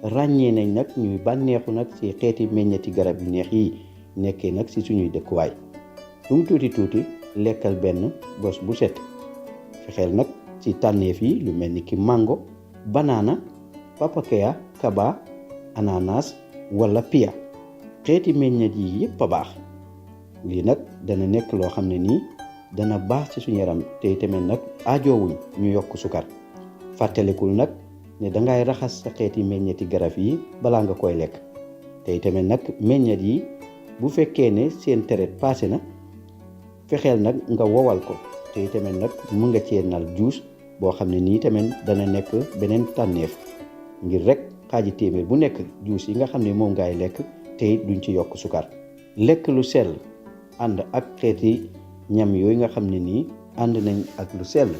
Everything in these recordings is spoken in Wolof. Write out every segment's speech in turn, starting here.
ràññee nañ nag ñuy bànneexu nag ci xeeti meññeti garab yu neex yi nekkee nag ci suñuy dëkkuwaay lu mu tuuti lekkal benn bos bu set fexeel nag ci tànneef yi lu mel ni ki mango banana papakaya kaba ananas wala pia xeeti meññet yi yépp a baax lii nag dana nekk loo xam ne nii dana baax ci suñu yaram te tamit nag aajoowuñ ñu yokk sukar fàttalikul nag ne dangay raxas sa xeeti meññeti garab yi balaa nga koy lekk te tamit nag meññet yi bu fekkee ne seen traite passé na fexeel nag nga wowal ko te tamit nag mën nga cee nal juice boo xam ne nii tamit dana nekk beneen tànneef ngir rek xaaji téeméer bu nekk juice yi nga xam ne moom ngay lekk te duñ ci yokk sukar lekk lu sell ànd ak xeeti ñam yooyu nga xam ne nii ànd nañ ak lu sell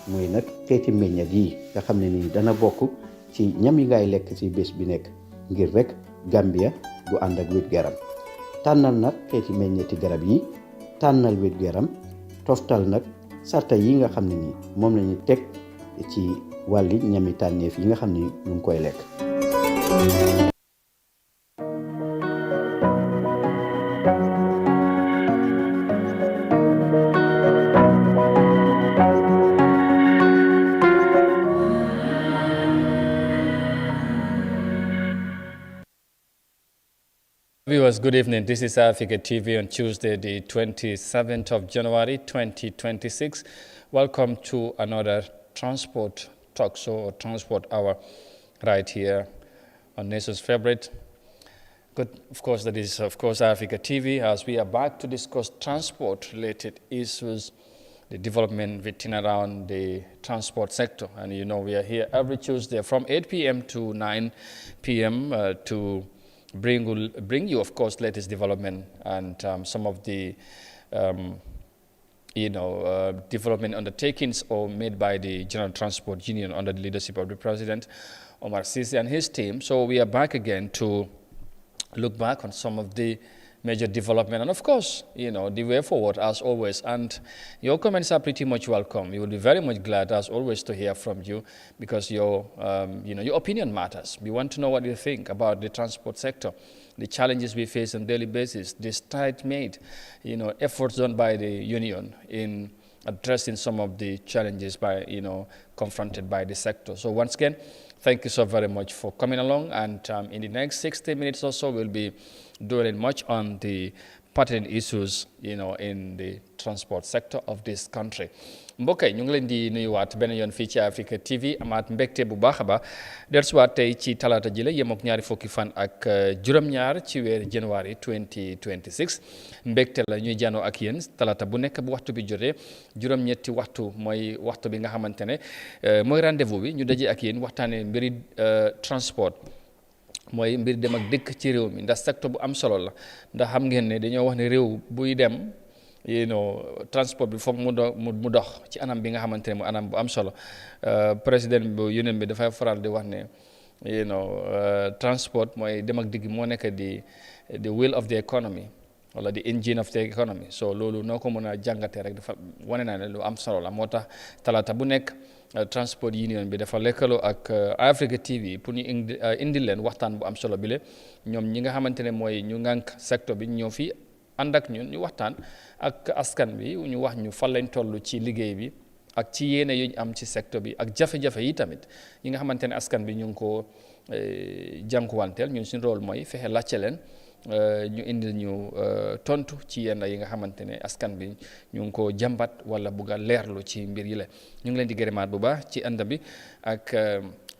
mooy nag xeeti meññet yi nga xam ne nii dana bokk ci ñam yi ngay lekk ci bés bi nekk ngir rek Gambia gu ànd ak wér-gu-yaram tànnal nag xeeti meññeti garab yi tànnal wér-gu-yaram toftal nag sarta yi nga xam ne nii moom lañu teg ci wàlli ñami tànneef yi nga xam ne ñu ngi koy lekk. Viewers, good evening. This is Eyeafrica TV on Tuesday, the 27th of January, 2026. Welcome to another transport talk show or transport hour right here on Nation's Favorite. Good, of course, that is, of course, Eyeafrica TV, as we are back to discuss transport-related issues, the development within around the transport sector. And you know, we are here every Tuesday from 8 p.m. to 9 p.m. To bring you, of course, latest development and some of the, development undertakings or made by the General Transport Union under the leadership of the President, Omar Sisi, and his team. So we are back again to look back on some of the major development and, of course, the way forward, as always. And your comments are pretty much welcome. We will be very much glad, as always, to hear from you because your opinion matters. We want to know what you think about the transport sector, the challenges we face on a daily basis, the strides made, efforts done by the union in addressing some of the challenges confronted by the sector. So once again, thank you so very much for coming along. And in the next 60 minutes or so, we'll be doing much on the pertinent issues, in the transport sector of this country. mbokk yi ñu ngi leen di nuyuwaat benn yoon fii ci Africa TV amaat mbégte bu baax a baax dellusiwaat tey ci talaata ji la yem ak ñaari fukki fan ak juróom-ñaar ci weer January 2026 mbégte la ñuy janoo ak yéen talaata bu nekk bu waxtu bi jotee juróom-ñetti waxtu mooy waxtu bi nga xamante ne mooy rendez-vous bi ñu daje ak yéen waxtaanee mbiri transport. mooy mbir dem ak dëkk ci réew mi ndax secteur bu am solo la ndax xam ngeen ne dañoo wax ne réew buy dem transport bi foog mu dox ci anam bi nga xamante ne mu anam bu am solo président bu union bi dafay faral di wax ne transport mooy dem ak dikk moo nekk the wheel of the economy wala the engine of the economy so loolu noo ko mën a jàngatee rek dafa wane naa ne lu am solo la moo tax talaata bu nekk transport union bi dafa lekkaloo ak Africa TV pour ñu indi leen waxtaan bu am solo bi le ñoom ñi nga xamante ne mooy ñu ngànk secteur bi ñëw fii ànd ak ñun ñu waxtaan ak askan bi ñu wax ñu fan lañ toll ci liggéey bi ak ci yéene yu ñu am ci secteur bi ak jafe-jafe yi tamit yi nga xamante ne askan bi ñu ngi ko jànkuwanteel ñun suñu rôle mooy fexe làcce leen ñu indi ñu tontu ci yenn yi nga xamante ne askan bi ñu ngi ko jàmbat wala bugg a leerlu ci mbir yi la ñu ngi leen di gërëmaat bu baax ci ànd bi ak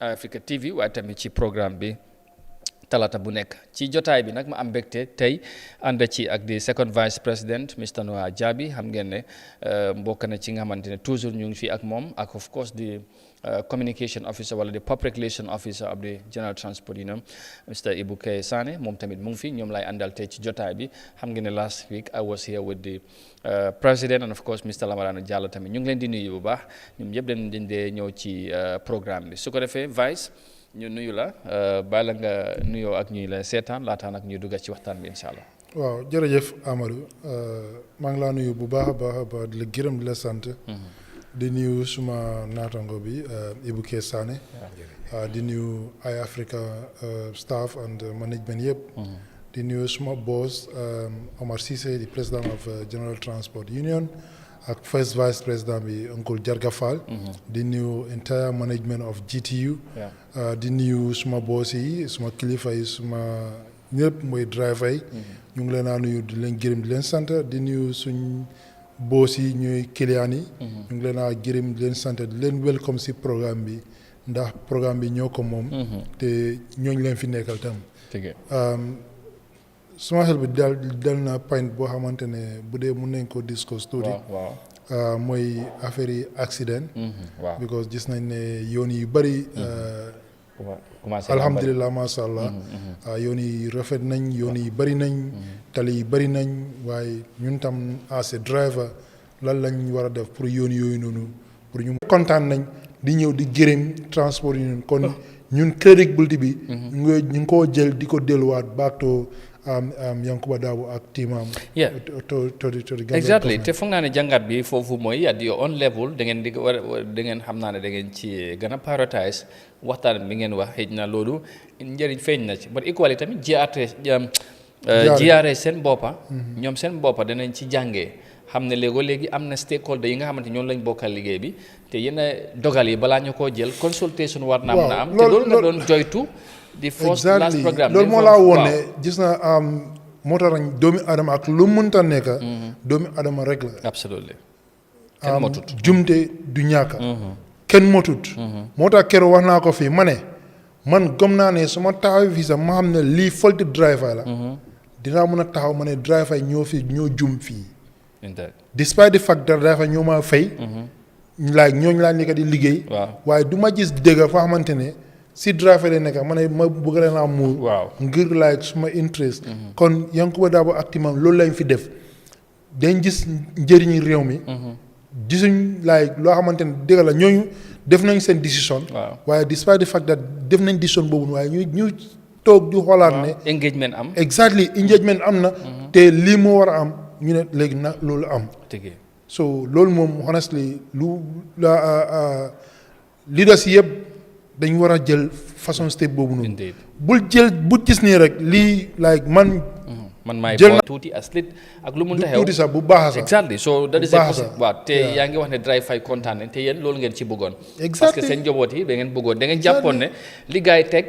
Africa TV waaye tamit ci programme bi talata bu nekk ci jotaay bi nag ma am mbégte tey ànd ci ak di second vice president Mr Yahya Jammeh xam ngeen ne mbokk na ci nga xamante ne toujours ñu ngi fi ak moom ak of course di communication officer wala the public relation officer of the General Transport Union Mr Ibuke Sane moom tamit mu ngi fi ñoom lay àndal tey ci jotaay bi xam ngeen ne last week I was here with the president and of course Mr Lamarana Diallo tamit ñu ngi leen di nuyu bu baax ñoom ñëpp dañ dee ñëw ci programme bi su ko defee vice ñu nuyu la bàyyi la nga nuyoo ak ñuy la seetaan laataan ak ñuy dugg ci waxtaan bi incha allah. waaw jërëjëf Amadou maa ngi laa nuyu bu baax a baax di la gërëm di la sant. di nuyu suma naataango bi Ibu Sane di nuyu Eyeafrica staff and management yëpp di nuyu suma boss Omar Cissé di president of General Transport Union ak first vice president bi Uncle Jarga Fall di nuyu entire management of GTU di nuyu suma boss yi suma kilifa yi suma ñëpp mooy driver yi ñu ngi leen a nuyu di leen gërëm di leen sant di nuyu suñ boos yi ñuy client yi ñu ngi leen a gërëm di leen sant di leen welcome si programme bi ndax programme bi ñoo ko moom te ñooñu leen fi nekkal tam suma xel bi dal na point boo xamante ne bu dee mun nañ ko discuss tuuti mooy affaire yi accident because gis nañ ne yoon yi bëri alhamdulilah masha allah yoon yi rafet nañ yoon yi bëri nañ tali yi bëri nañ waaye ñun tam as a driver lan lañ war a def pour yoon yooyu noonu pour ñu kontaan nañ di ñëw di gërëm transport yi kon ñun crédibilité bi ñu ngi koo jël di ko delluwaat back to Yankuba Dabo ak teamam exactly te foog naa ne jàngat bi foofu mooy at your own level da ngeen da ngeen xam naa ne da ngeen ci gën a prioritize waxtaan bi ngeen wax xëy na loolu njëriñ feeñ na ci but equally tamit GRA seen boppa ñoom seen boppa danañ ci jàngee xam ne léegi am na stakeholder yi nga xamante ñoom lañ bokkal liggéey bi te yenn dogal yi balaa ñu koo jël consultation war naa mën a am te loolu nga doon joytu di first last programme loolu moo laa woon ne gis na moo tax doomi adama ak lu mënta nekk doomi adama rek la absolutely kenn motut jumte du ñàkk kenn motut moo tax keroog wax naa ko fii ma ne man gëm naa ne su ma taxaw fii sax ma xam ne lii faulty driver la dinaa mën a taxaw ma ne driver yi ñoo jum fii despite the fact that driver ñoo ma fay like ñooñu laa nekk di liggéey waaye du ma gis dégg foo xamante ne si driver la nekk ma ne ma bëgg leen a muur ngir like suma interest kon Yankuba Dabo activement loolu lañ fi def dañ gis njëriñi réew mi gisuñ like loo xamante ne dégg la ñooñu def nañ seen décision waaye despite the fact that def nañ décision boobu waaye ñu toog di xoolaat ne engagement am exactly engagement am na te lii moo war a am ñu ne léegi na loolu am so loolu moom honestly leaders yëpp dañ war a jël façon step boobu noonu bul gis nii rek lii like man maay jël tuuti aslit ak lu mun ta xew tuuti sax bu baax sax exactly so that is waaw te yaa ngi wax ne drive fay kontaan ne te yéen loolu ngeen ci bëggoon parce que seen njaboot yi da ngeen bëggoon da ngeen jàppoon ne li gars yi teg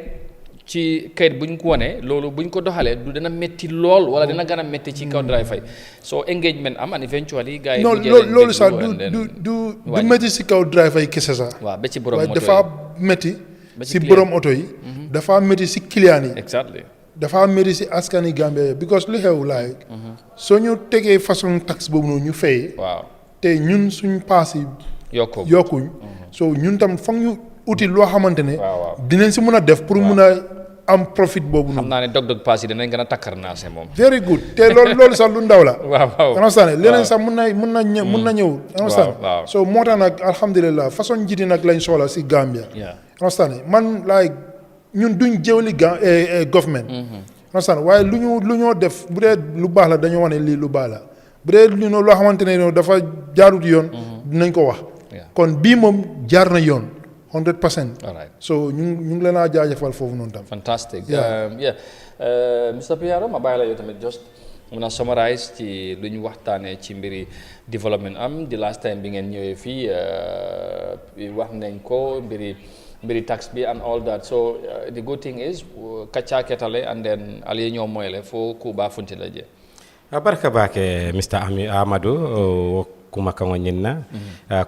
ci kayit buñ ko wone loolu buñ ko doxalee du dina métti lool wala dina gën a métti ci kaw drive fay so engagement am and eventually gars yi non loolu sax du métti si kaw drive fay kese sax waaw ba ci borom moto yi dafa métti si borom oto yi dafa métti si client yi exactly dafa métti si askani Gambia because lu xew like soo ñu tegee façon taxe boobu noonu ñu fay te ñun suñ paas yi yokkuñ so ñun tam foog ñu uti loo xamante ne dinañ si mën a def pour mun a am profit boobu noonu. xam naa ne dog paas yi danañ gën a takkar naa se moom. very good te loolu sax lu ndaw la. waaw understand leneen sax mun na ñëw. understand so moo tax nag alhamdulilah façon njiiti nag lañ soxla si Gambia. understand man like ñun duñ jëwli government. understand waaye lu ñoo def bu dee lu baax la dañoo wane lii lu baax la bu dee loo xamante ne dafa jaarut yoon. dinañ ko wax. kon bii moom jaar na yoon. 100%. All right. So ñu ngi leen a jaajëfal foofu noonu tam. Fantastic. Mr. Piaro ma bàyyi la yow tamit just mun a summarize ci lu ñu waxtaanee ci mbiri development am the last time bi ngeen ñëwee fii wax nañ ko mbiri tax bi and all that so the good thing is kacca ketale and then ali ñoo moyle fo ku ba funti la je. Barka baake Mr. Amadou kuma kango nyinna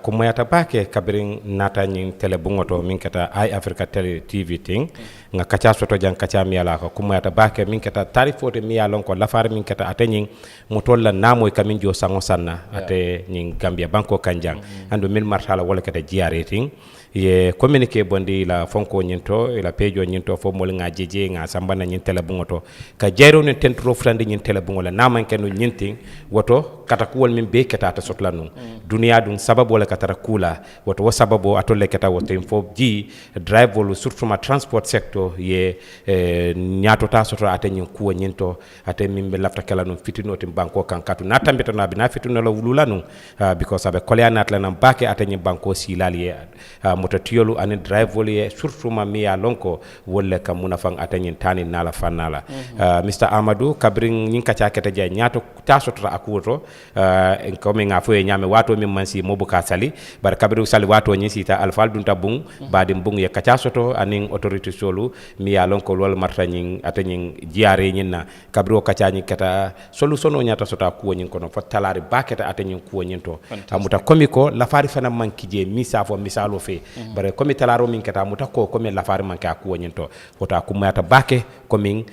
kumayata bake kabirin nata nyin tele bungoto min kata Eyeafrica TV ting nga kacha soto jang kacha miyala ko kumayata bake min kata tarifote miyalon ko lafar min kata atenyin mutolla namoy kamin jo sango sanna ate nyin Gambia banko kanjang andu min martala wala kata jiare ting ye communiqué bondi la fonko nyinto la pejo nyinto fo mol nga jeje nga sambana nyin tele bungoto ka jero ne tentro frandi nyin tele bungola naman kenu nyinting woto kata kuwol min be keta ta sotla nu dunia dun sababu wala katara kula woto wo sababu atolle keta woto info ji drive wolu surtout ma transport sector ye nyato ta soto ate nyin kuwo nyinto ate min be lafta kala nu fitino tim banko kan katu na tambita na bina fitino la wulula nu because abe kolya natla nam bake ate nyin banko silali ye moto tiyolu ane drive wolu ye surtout ma miya lonko wolle kam munafang ate nyin tani nala fanala Mr. Amadou kabring nyin kacha keta je nyato ta soto akuto komi nga foye nyame wato min mansi mobuka sali bar kabiru sali wato nyi sita alfal dunta bung badim bung ye kacha soto aning autorité solu mi ya lon ko lol marta nyin atanyin jiare nyina kabiru kacha nyi kata solution o nyata sota ko nyin kono fo talari baketa atanyin ko nyin to amuta komi ko la fari fana mankije misa fo misalo fe bare komi talaro min kata amuta ko komi la fari manka ko nyin to fota kumata bake komi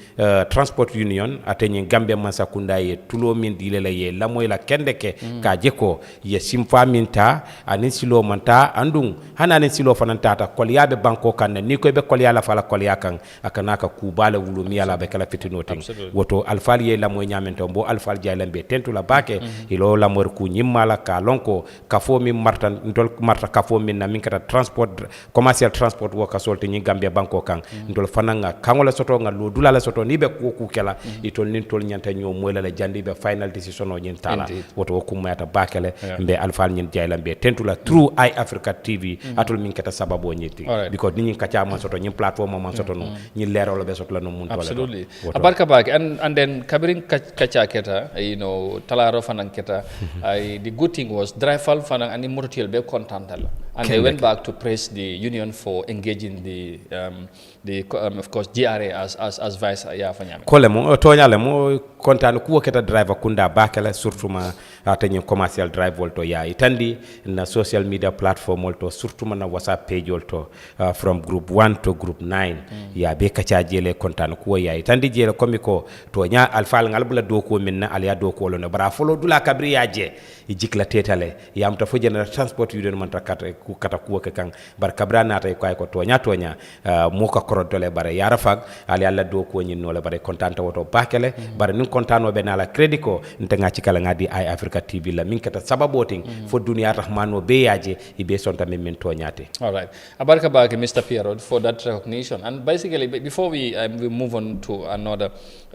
transport union atanyin Gambia mansa kunda ye tulo min dilele ye la moy la kendeke ka jeko ye simfa minta anin silo manta andung hana anin silo fananta ta kolyabe banko kan ni ko be kolya la fala kolya kan akana ka kubale wulu mi ala be kala fitinoting woto alfal ye la moy nyamento bo alfal jaylambe tentu la bake ilo la mor ku nyimmala ka lonko ka fo mi marta ndol marta ka fo min na min kata transport commercial transport wo ka solte ni Gambia banko kan ndol fananga kangola soto nga lo dulala soto ni be ko ku kala itol nin tol nyanta nyo moy la jandi be final decision o nyin tala woto kumata bakele mbe alfal nyin jayla mbe tentula through Eyeafrica TV atul min keta sababo nyiti because nyin kacha man soto nyin platform man soto no nyin lerolo be soto la no mun tole absolutely abarka bak and then kabirin kacha keta talaro fanan keta the good thing was driver fanan ani mototil be contental and they went back to praise the union for engaging the of course GRA as vice Yahya kole mo toñale mo kontaan ku keta driver kunda bakela surtout ma atanyi commercial drive volto ya itandi na social media platform volto surtout ma na WhatsApp page volto from group 1 to group 9 ya be kacha jele kontaan ku ya itandi jele komiko to nya alfal ngal bula do ko minna aliya do ko lono bara folo dula kabri ya je jikla tetale yam ta fo general transport union man takata ku kata ku ke kan bar kabra na tay ko tonya mo ka korodole bare yara fak ali alla do ko nyin no le bare kontaan woto bakele bare nin kontano be na la credit ko ntenga ci kala ngadi Eyeafrica TV la min kata sababoting fo dunia rahmano be yaje ibe sonta min toñate. All right, abarka bake Mr. Pierrot for that recognition. And basically before we move on to another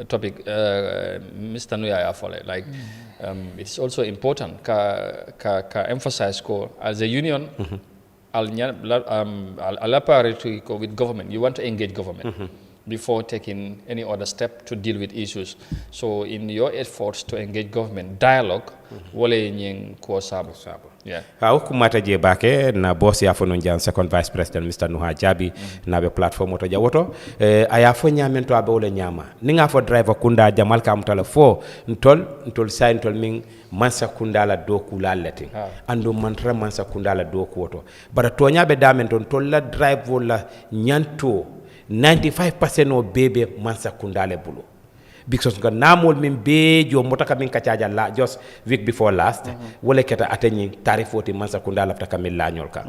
topic, Mr. Nuyaya Fole, like it's also important ka emphasize ko as a union with government, you want to engage government before taking any other step to deal with issues. So in your efforts to engage government, dialogue, wale nyeng ko sabo. Yeah. Kumata je bake na boss ya fono njan second vice president Mr. Yahya Jammeh na be platform to jawoto aya fo nyamento abe wole nyama ninga fo driver kunda jamal kam tala fo ntol say ntol min mansa kunda la doku la leti ando mantra mansa kunda la doku woto bara to nyabe damen ton tol la drive wala nyanto 95% o bebe mansa kunda le bulo because nga namol min bejo motaka min kacaja la just week before last wala keta atani tarifoti mansa kunda la taka min la nyol ka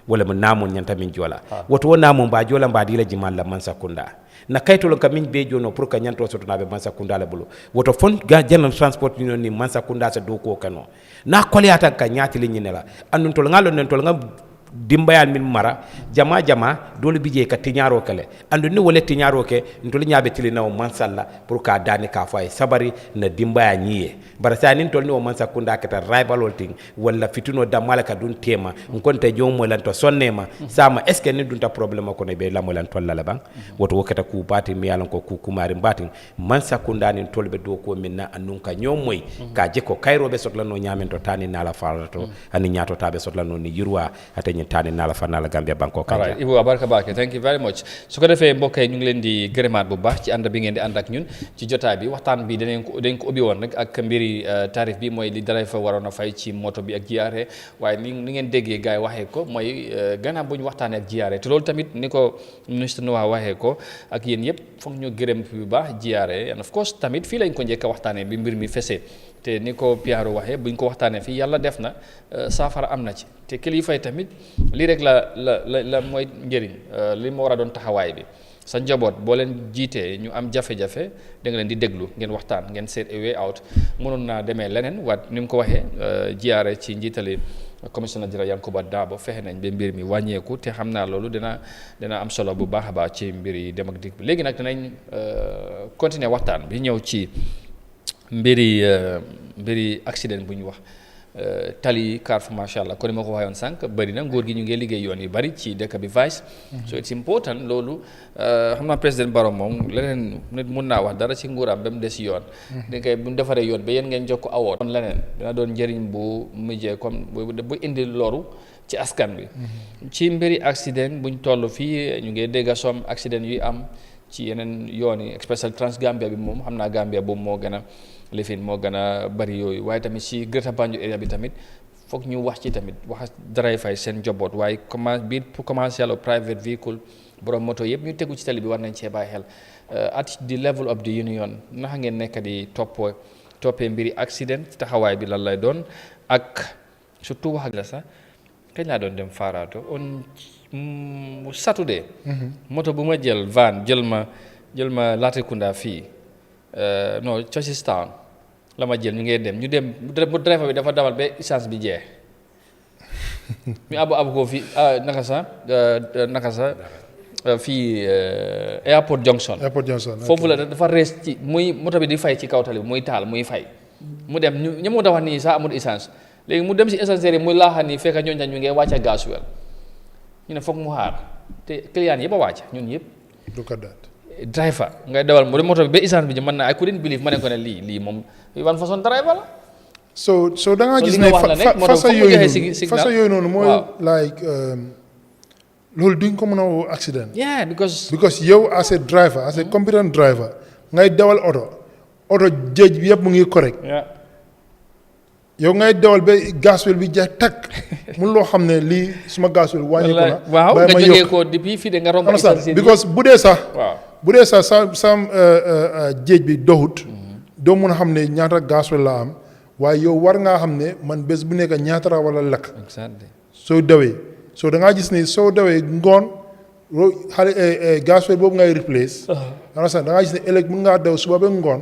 wala mo namol nyanta min jola woto namol ba jola ba dila jimal la mansa kunda na kaytolo ka min bejo no pour ka nyanto soto na be mansa kunda la bulo woto fon ga general transport union ni mansa kunda sa do ko kano na kolyata ka nyati li nyinela andun tol ngalo nen tol ngam dimbayal min mara jama dole bije ka tiñaro kale andu ni wole tiñaro ke ndol nyaabe tili na o mansalla pour ka dani ka fay sabari na dimbaya nyiye bara sa nin tol ni o mansa kunda kata rival holting wala fituno damala ka dun tema nkonte jomo lan to sonnema sama est ce que ni dunta problème ko ne be la mo lan tolla la bang woto wokata ku bati mi yalan ko ku kumari mbati mansa kunda ni tolbe do ko minna annun ka nyomoy ka je ko kayro be sotla no nyamen to tani na la farato ani nyato tabe sotla no ni yurwa ate tani nala fa nala Gambia banko kan right Ibu abarka bake thank you very much su ko defee mbokk yi ñu ngi leen di gërëmaat bu baax ci ànd bi ngeen di ànd ak ñun ci jotaay bi waxtaan bi dañ ko ubbi woon rek ak mbiri tarif bi mooy li dara fa waroon a fay ci moto bi ak GRA waaye ni ngeen déggee gars yi waxee ko mooy gannaaw bu ñu waxtaanee ak GRA te loolu tamit ni ko ministre Noah waxee ko ak yéen yëpp foog ñu gërëm bu baax GRA and of course tamit fii lañ ko njëkk a waxtaanee bi mbir mi fesee te ni ko Pierrot waxee buñ ko waxtaanee fii yàlla def na saafara am na ci te kilifa yi tamit lii rek la mooy njëriñ li ma war a doon taxawaay bi sa njaboot boo leen jiitee ñu am jafe-jafe da nga leen di déglu ngeen waxtaan ngeen seet a way out mënoon naa demee leneen waat ni mu ko waxee jiyaare ci njiitali commissioner général Yankuba Dabo fexe nañ ba mbir mi wàññeeku te xam naa loolu dina am solo bu baax a baax ci mbir yi dem ak dikk bi léegi nag dinañ continuer waxtaan bi ñëw ci mbiri accident bu ñu wax tali car macha allah kon ni ma ko waxee woon sànq bëri na nguur gi ñu ngi liggéey yoon yu bëri ci dëkk bi vice so it's important loolu xam naa président Barrow moom leneen nit mun naa wax dara ci nguuram ba mu des yoon da koy bu ñu defaree yoon ba yéen ngeen jokk awoot kon leneen dina doon njëriñ bu mujjee comme bu indi loru ci askan bi ci mbiri accident buñ toll fii ñu ngi dégg som accident yuy am ci yeneen yoon yi especially trans Gambia bi moom xam naa Gambia boobu moo gën a lifin moo gën a bari yooyu waaye tamit ci Greater Banjul area bi tamit foog ñu wax ci tamit wax driver seen njaboot waaye biir pour commercial ou private vehicle borom moto yëpp ñu tegu ci tali bi war nañ cee bàyyi xel at the level of the union naka ngeen nekk di toppee mbiri accident taxawaay bi lan lay doon ak surtout wax la sax kañ laa doon dem Farato on Saturday moto bu ma jël van jël ma Latrikunda fii non Churchilltown la ma jël ñu ngee dem bu driver bi dafa dawal ba essence bi jeex ñu abu ko fii naka sa fii airport junction foofu la dafa rees ci muy moto bi di fay ci kaw tali bi muy taal muy fay mu dem ñu mu dafa nii sax amul essence léegi mu dem si essence muy laaxa nii fekk ñooñu ñu ngee wàcca gasoil ñu ne foog mu xaar te client yëpp a wàcc ñun yëpp driver ngay dawal mu moto bi ba essence bi mën naa I couldn't believe ma ne ko ne lii moom ban façon driver la so da ngaa gis ne façon yooyu noonu mooy like loolu duñ ko mën a woo accident yeah because yow as a driver as a competent driver ngay dawal oto jéej bi yëpp mu ngi correct yow ngay dawal ba gasoil bi jeex takk mun loo xam ne lii suma gasoil wàññi ko na waaw nga jógee ko depuis fii de nga romb because bu dee sax sa jéej bi doxut doo mun a xam ne ñaata gasoil la am waaye yow war ngaa xam ne man bés bu nekk ñaata wala lakk soo dawee soo da ngaa gis ne soo dawee ngoon gasoil boobu ngay replace da ngaa gis ne ëllëg mun ngaa daw suba ba ngoon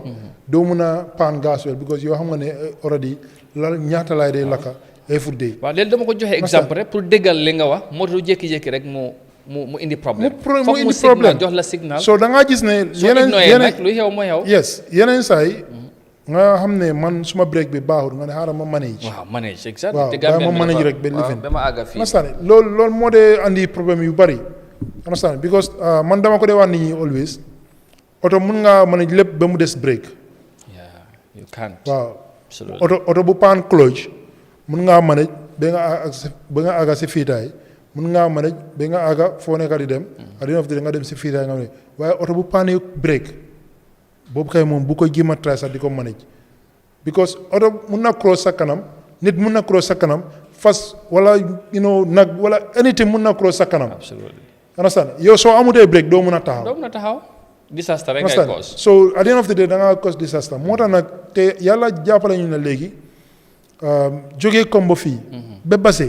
doo mun a paan gasoil because yow xam nga ne already la ñaata laay day lakka every day waaw léegi dama ko joxe exemple rek pour déggal li nga wax moo tax jékki-jékki rek mu indi problème mu indi problème jox la signal so da ngaa gis ne yeneen lu xew mooy xew yes yeneen saa yi nga xam ne man suma break bi baaxul nga ne xaaral ma manage exactement waaw ma manage rek ba lifin ba ma àgga fii loolu moo dee andi problème yu bari understand because man dama ko dee wax nit ñi always oto mun ngaa manage lépp ba mu des break you can't waaw oto bu paan clutch mun ngaa manage ba nga àgga si fiitaay mun ngaa manage ba nga àgga foo nekk di dem at the end of the day nga dem si fiitaay nga ne waaye oto bu paanee break boobu kay moom bu ko jéem a try sax di ko manage because oto mun na cross sa kanam nit mun na cross sa kanam fas wala nag wala anything mun na cross sa kanam understand yow soo amutee break doo mun a taxaw disaster rek ngay cause so at the end of the day da ngaa cause disaster moo tax nag te yàlla jàppale ñu ne léegi jógee Kombo fii ba Basse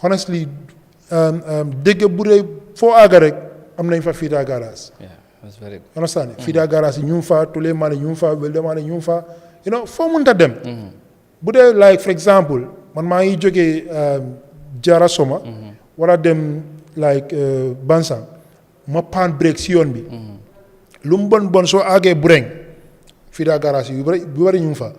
honestly dégg bu dee foo àgga rek am nañ fa Fida garage understand Fida garage yi ñu fa tous les mane ñu fa Welde mane ñu fa foo mënta dem bu dee like for example man maa ngi jógee Jara Soma war a dem like Bansang ma paan break si yoon bi lu mu bon soo àggee Bureng Fida garage yi bu bari ñu fa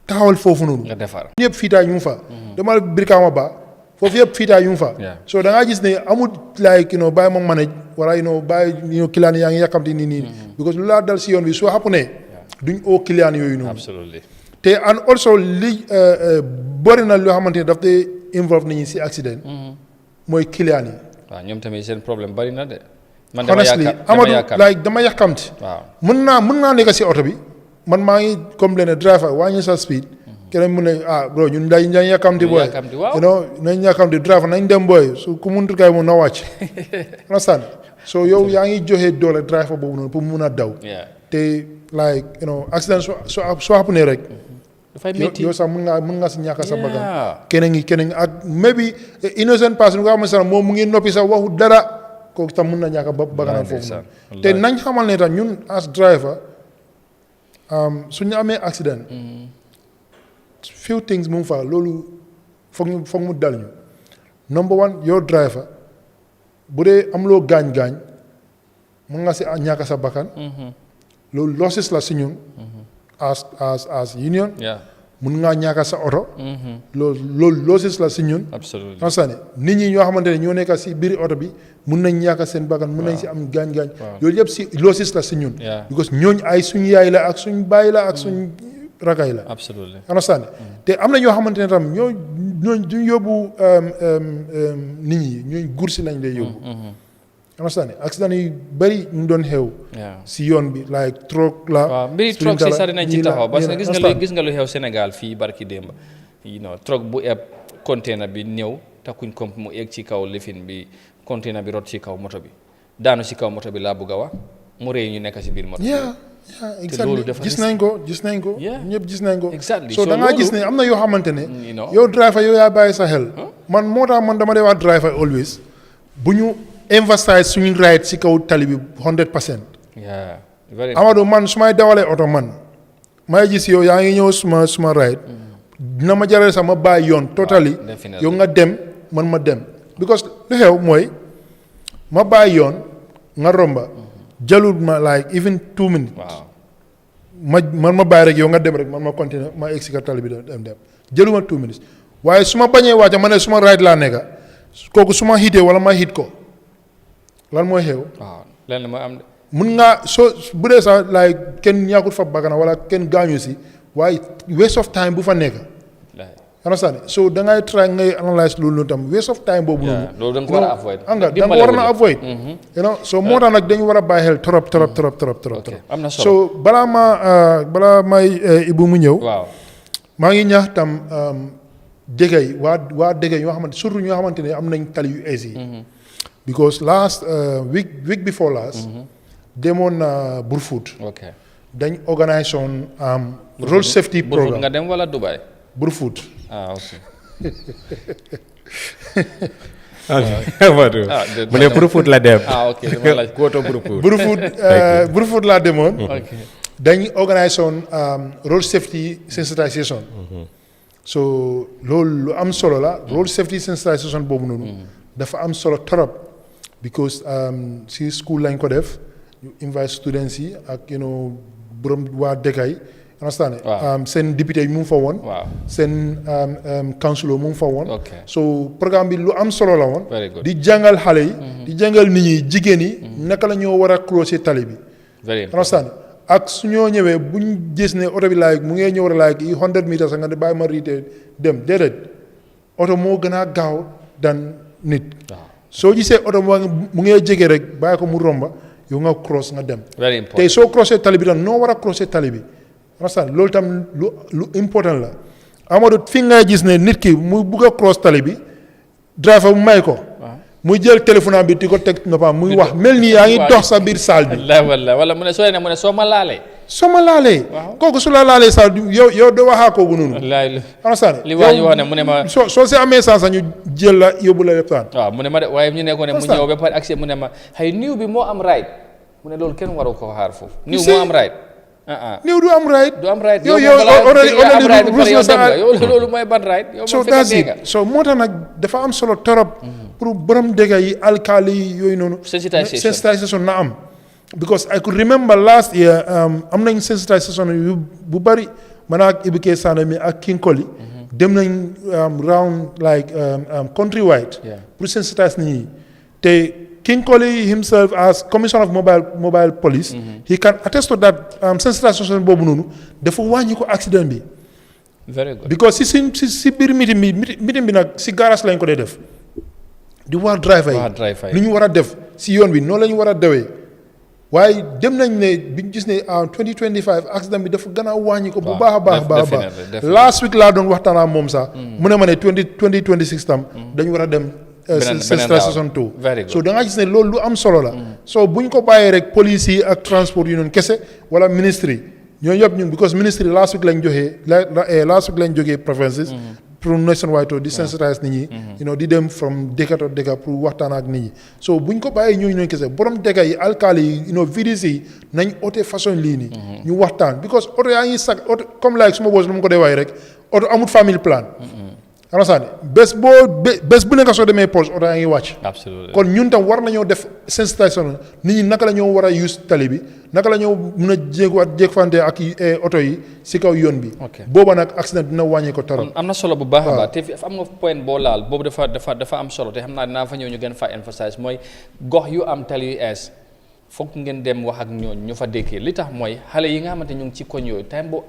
taxawal foofu noonu nga defar ñëpp Fida ñu fa demal Brikama Ba foofu yëpp Fida ñu fa so da ngaa gis ne amul like bàyyi ma manage wala bàyyi client yaa ngi yàkkamti nii because lu laa dal si yoon bi soo xapu ne duñ oo client yooyu noonu te and also li bëri na loo xamante ne daf dee involve nañu si accident mooy client yi waaw ñoom tamit seen problème bari na de man honestly Amadou like dama yàkkamti mën naa nekk si oto bi man maa ngi comme leen driver wàññi sa speed keneen mu ne bro ñun dañ yàkkamti booy nañ yàkkamti driver nañ dem booy su ku muntu kay mun na wàcc understand so yow yaa ngi joxe doole driver boobu noonu pour mun a daw te like accident soo happen rek dafay métti yow sax mën nga si ñàkk sa bakkan keneen ak maybe innocent person nga xam ne sax moom mu ngi noppi sax waxu dara kooku tam mën na ñàkk bakkanam foofu noonu te nañ xamal ne tam ñun as driver suñu amee accident few things mu ngi fa loolu foog mu dal ñu number one yow driver bu dee am loo gaañ-gaañ mën nga si ñàkk sa bakkan loolu losses la si ñun as union mun ngaa ñàkk sa oto loolu losses la si ñun absolument nit ñi ñoo xamante ne ñoo nekk si biir oto bi mun nañ ñàkk seen bakkan mun nañ si am gaañ-gaañ loolu yëpp si losses la si ñun because ñooñ ay suñ yaay la ak suñ baay la ak suñ rakay la absolument understand te am na ñoo xamante ne tam ñooñ duñ yóbbu nit ñi ñooñ gursi lañ lay yóbbu understand accident yu bëri ñu doon xew si yoon bi like truck la waaw mbiri truck si sax dinañ ci taxaw parce que gis nga lu xew Sénégal fii barki démb truck bu eb container bi ñëw takkuñ ko mu egg ci kaw lifin bi container bi rot ci kaw moto bi daanu ci kaw moto bi laa bëgg a wax mu rëy ñu nekk ci biir moto bi exactly gis nañ ko ñëpp gis nañ ko so da ngaa gis ne am na yoo xamante ne yow driver yow yaa bàyyi sa xel man moo tax man dama dee wax driver always bu ñu emphasize suñu right ci kaw tali bi 100%. Amadou man su may dawalee oto man may gis yow yaa ngi ñëw suma right dina ma jaral sax ma bàyyi yoon totally yow nga dem man ma dem because lu xew mooy ma bàyyi yoon nga romba jalul ma like even 2 minutes ma bàyyi rek yow nga dem rek man ma continuer ma egg si ka tali bi dem jëluma 2 minutes waaye su ma bañee wàcca ma ne suma right laa nekka kooku su ma hitee wala ma hit ko lan mooy xew lenn mooy am mun ngaa soo bu dee sax like kenn ñàkkut fa bakana wala kenn gaañu si waaye waste of time bu fa nekk understand so da ngay try ngay analyse loolu noonu tam waste of time boobu noonu loolu da nga ko war a avoid da nga war na avoid so moo tax nag dañu war a bàyyi xel trop am na solo so balaa may Ibu mu ñëw maa ngi ñaax tam dëkk yi waa dëkk yi ñoo xamante surtout ñoo xamante ne am nañ tali yu ees yi because last week before last demoon na Brufut dañ organise on road safety programme nga dem wala Dubai Brufut ok mu ne Brufut la dem ok kooto Brufut Brufut laa demoon dañ organise on road safety sensitization so loolu lu am solo la road safety sensitization boobu noonu dafa am solo trop because si school lañ ko def ñu invite students yi ak borom waa dëkk yi understand seen député yi mu ngi fa woon seen councilor mu ngi fa woon so programme bi lu am solo la woon di jàngal xale yi di jàngal nit ñi jigéen yi naka la ñoo war a crosser tali bi understand ak su ñoo ñëwee buñ gis ne oto bi like mu ngee ñëw rek like 100 meters nga ne bàyyi ma riite dem déedéet oto moo gën a gaaw dan nit soo gisee oto mu ngee jege rek bàyyi ko mu romba yow nga cross nga dem tey soo crossé tali bi tam noo war a crossé tali bi understand loolu tam lu important la Amadou fi ngay gis ne nit ki muy bugg a cross tali bi driver mu may ko muy jël téléphone bi di ko teg noppam muy wax mel ni yaa ngi dox sa biir salle bi wala mu ne soo ma laalee kooku su la laalee sax yow doo waxaa kooku noonu understand li waa ji wax ne mu ne ma soo si amee sens ñu jël la yóbbu la yëptaan waaw mu ne ma de waaye ñu ne ko ne mu ñëw ba pare accès mu ne ma xëy niw bi moo am right mu ne loolu kenn waru ko xaar foofu niw moo am right niw du am right yow loolu mooy ban right yow so that's it so moo tax nag dafa am solo torop pour borom dëgga yi alkaali yi yooyu noonu sensitization na am because I could remember last year am nañ sensitization yu bu bëri man ak Ibike Sane mi ak King Koli dem nañ round like country wide pour sensitize nit ñi te King Koli himself as commissioner of mobile police he can attest to that sensitization boobu noonu dafa wàññi ko accident bi very good because si biir meeting bi nag si garage lañ ko dee def di waar driver yi lu ñu war a def si yoon bi noonu la ñu war a dewee waaye dem nañ ne biñ gis ne 2025 accident bi dafa gën a wàññi ko bu baax a baax last week laa doon waxtaan ak moom sax mu ne ma ne 2026 tam dañu war a dem sensitization too so da nga gis ne loolu lu am solo la so buñ ko bàyyee rek police yi ak transport yu noonu kese wala ministry ñoo yëpp ñun because ministry last week lañ joxee provinces pour nationwide to di sensitize nit ñi you know di dem from dëkk to dëkk pour waxtaan ak nit ñi so buñ ko bàyyee ñooñu kese borom dëkk yi alkaali yi you know VDC yi nañ ote façon lii nii ñu waxtaan because oto yaa ngi sac oto comme like suma boos nu mu ko dee waay rek oto amut family plan understand bés bu nekk soo demee poche oto yaa ngi wàcc kon ñun tam war nañoo def sensitisation nit ñi naka la ñoo war a use tali bi naka la ñoo mun a jéegfante ak oto yi si kaw yoon bi booba nag accident dina wàññee ko torop am na solo bu baax a baax te am nga point boo laal boobu dafa am solo te xam naa dinaa fa ñëw ñu gën fa emphasize mooy gox yu am tali yu ees foog ngeen dem wax ak ñooñ ñu fa dékkee li tax mooy xale yi nga xamante ñu ngi ci koñ yooyu time boo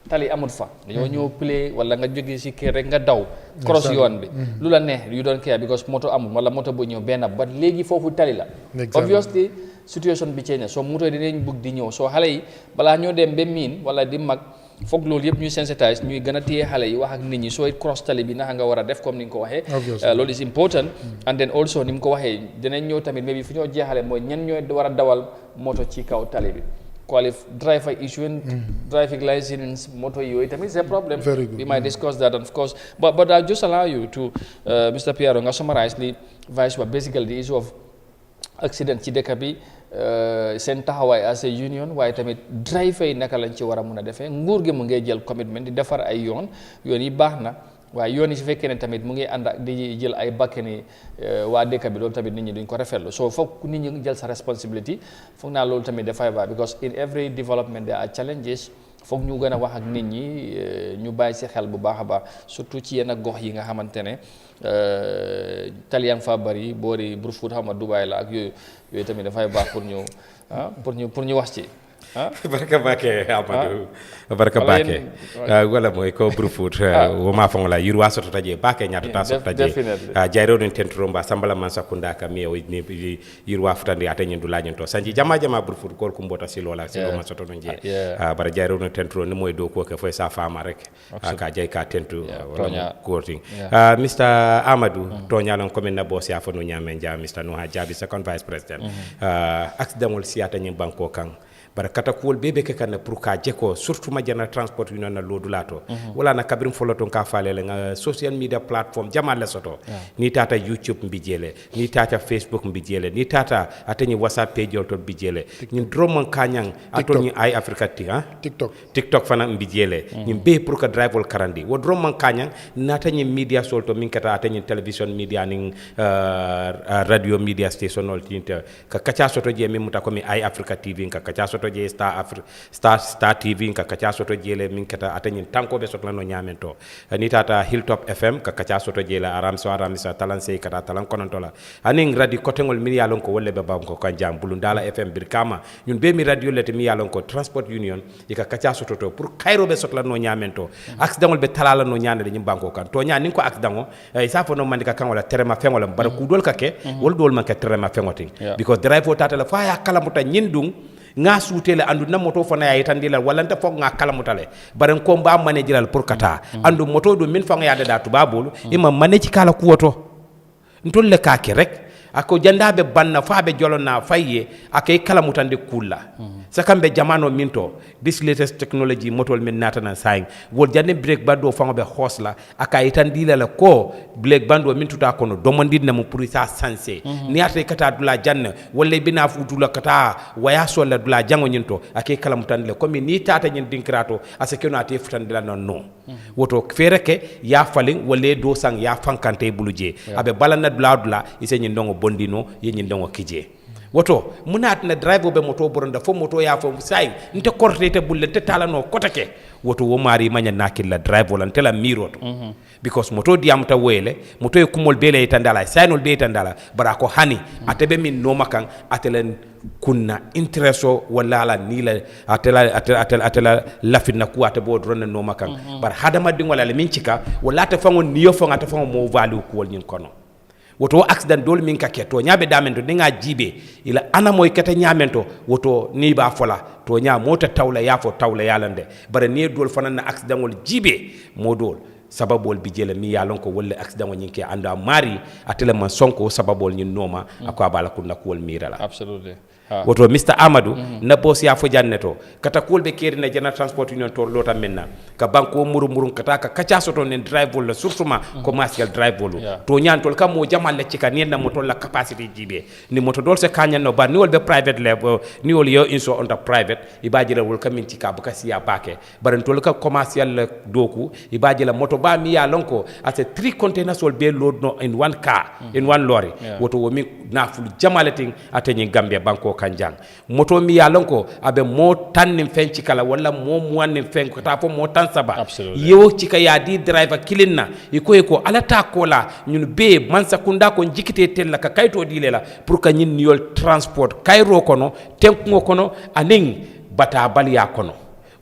tali amul fa dañoo ñëw play wala nga jóge si kër rek nga daw cross yoon bi lu la neex you don't care because moto amul wala moto bu ñëw benn ba léegi foofu tali la obviously situation bi change soo moto yi dinañ bëgg di ñëw soo xale yi balaa ñoo dem ba miin wala di mag foog loolu yëpp ñuy sensitise ñuy gën a téye xale yi wax ak nit ñi sooy cross tali bi naka nga war a def comme ni nga ko waxee loolu is important and then also ni mu ko waxee dinañ ñëw tamit mais bi fu ñoo jeexale mooy ñen ñooy war a dawal moto ci kaw tali bi driver issue driving license motor yooyu tamit c'est a problem. We might discuss that of course but I'll just allow you to Mr. Piero nga summarize li vice wa basically the issue of accident ci dëkk bi seen taxawaay as a union waaye tamit driver yi naka lañ ci war a mun a defee nguur gi mu ngay jël commitment di defar ay yoon yi baax na waaye yoon yi su fekkee ne tamit mu ngi ànd ak di jël ay bakkani waa dëkk bi loolu tamit nit ñi duñ ko rafetlu so foog nit ñi jël sa responsibility foog naa loolu tamit dafay baax because in every development there are challenges foog ñu gën a wax ak nit ñi ñu bàyyi si xel bu baax a baax surtout ci yenn gox yi nga xamante ne taliyan fa bari boori Brufut xam nga Dubai la ak yooyu tamit dafay baax pour ñu wax ci baraka bake Amadou baraka bake wala moy ko Brufut wo ma fongola yirwa soto taje bake nyata ta soto taje jairo den tentromba sambala man sakunda ka mi ni yirwa futandi ata nyendu lañen to sanji jama Brufut kol ko mbota silola silo ma soto non je bara jairo den tentro ni moy do ko ke foy sa fama rek ka jay ka tentu wala courting Mr. Amadou to nyalon comme na boss ya fonu nyame ja Mr. Noha Jabi second vice president accident siata nyi banko kan bara kata kuwol bebe ke kan pour ka jeko surtout ma jana transport union na lodulato wala na kabrim foloton ka falele nga social media platform jamal la soto ni tata YouTube mbijele ni tata Facebook mbijele ni tata atani WhatsApp page to mbijele ni dromon kanyang atoni Eyeafrica TV TikTok fana mbijele ni be pour ka drive karandi wo dromon kanyang natani media solto min kata atani television media ning radio media station ol tinta ka kacha soto je mi muta ko mi Eyeafrica TV ka kacha soto je Star TV ka kacha soto jele min kata atanyin tanko be sotla no nyamento ni tata Hilltop FM ka kacha soto jele aramisa talanse kata talan konontola aning radio kotengol mi yalon ko wolle be bam ko kanjam bulundala FM birkama ñun be mi radio lete mi yalon ko transport union e ka kacha soto to pour kayro be sotla no nyamento accident be talala no nyande de banko kan to nya nin ko accident e sa fo no mandika kan wala terema fengola bar ku dol kake wol dol man ka terema fengoting because drive tata la fa ya kala muta nyindung nga suutele andu na moto fana ya itandila wala nta fok nga kala mutale baren ko mba manageral pour kata andu moto do min fanga ya da tubabul ima manage kala kuwoto ntolle kake rek ako jandabe banna faabe jolona fayye akay kala mutande kulla sakambe jamano minto this latest technology motol min natana saying wol jande break bando fanga be hosla aka itandila la ko break bando min tuta kono domandina mo pour sa sanse ni ate kata dula janna wolle bina futula kata waya solla dula jango nyinto akay kala mutande ko mi ni tata nyin dinkrato asekeno ate futandila non woto fereke ya falin wolle do sang ya fankante buluje abe balana dula ise nyin dongo bondino yenyin dongo kije woto munat na drive be moto boronda fo moto ya fo say nte kortete bulle te talano kotake woto wo mari manya nakilla drive wala tela miroto because moto diamta wele moto e kumol bele itandala saynol be itandala bara ko hani atebe min no makan atelen kunna intereso wala ala nila atela lafina ku atebo drone no makan bar hadama ding wala le mincika wala ta fango niyo fo ngata fango mo value ko wol nyin kono woto accident dol min ka keto nyaabe damento dinga jibe ila ana moy kete nyaamento woto ni ba fola to nya mota tawla yafo tawla yalande bare ni dol fanan na accident wol jibe modol sababol bijele mi yalon ko wolle accident wonke anda mari atele man sonko sababol nyin noma akwa bala kunna ko wol mirala absolutely woto Mr Amadou na boss ya fo janneto kata kolbe keri na General Transport Union to lota menna ka banko muru kata ka kacha soto nen drive vol surtout commercial drive vol to nyantol kam mo jamal le cika nen na moto la capacity jibe ni moto dol se kanya no ba ni wol be private level ni wol yo inso on the private ibajira wol kamin cika buka siya bake baran tol ka commercial doku ibajira moto ba mi ya lonko as a 3 containers will be load no in one car in one lorry woto womi na ful jamaleting ateni Gambia banko kanjang moto mi ya lonko abe mo tannim fenci kala wala mo muannim fen ko ta fo mo tan saba yewo cika ya di driver kilinna iko alata kola ñun be man sakunda ko jikite tel la ka kayto dilela pour ka ñin yol transport kayro kono tenko kono aning bata baliya kono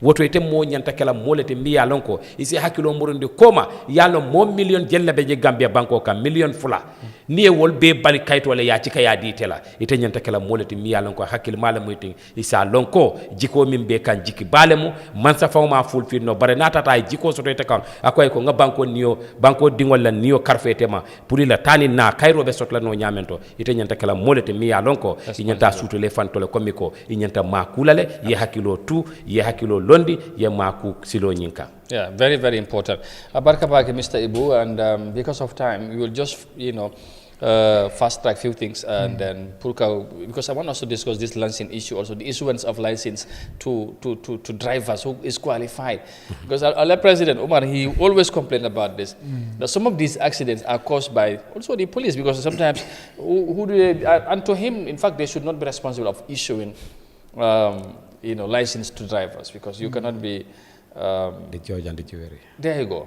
woto ite mo nyanta kala molete mi ya lonko isi hakilo murundi koma yalo mo million jella be je Gambia banko ka million fula ni e wol be bali kayto le ya cika ya di tela ite nyanta kala molete mi ya lonko hakil mala muyti isa lonko jiko min be kan jiki balemu man sa fawma fulfil no bare nata tay jiko soto ite kan akoy ko nga banko dingol la niyo karfetema pour la tani na kayro be sotla no nyamento ite nyanta kala molete mi ya lonko nyanta sutule fantole komiko nyanta makulale ye hakilo tu ye hakilo londi ye maku silo nyinka. Yeah, very, very important. Abarkabake, Mr. Ibu, and because of time, we will just, fast track few things, and then Purka, because I want also discuss this licensing issue, also the issuance of license to drivers who is qualified. Because our President Umar, he always complained about this. That some of these accidents are caused by also the police, because sometimes who do they, and to him, in fact, they should not be responsible of issuing, license to drivers, because you cannot be. The judge and the jury. There you go.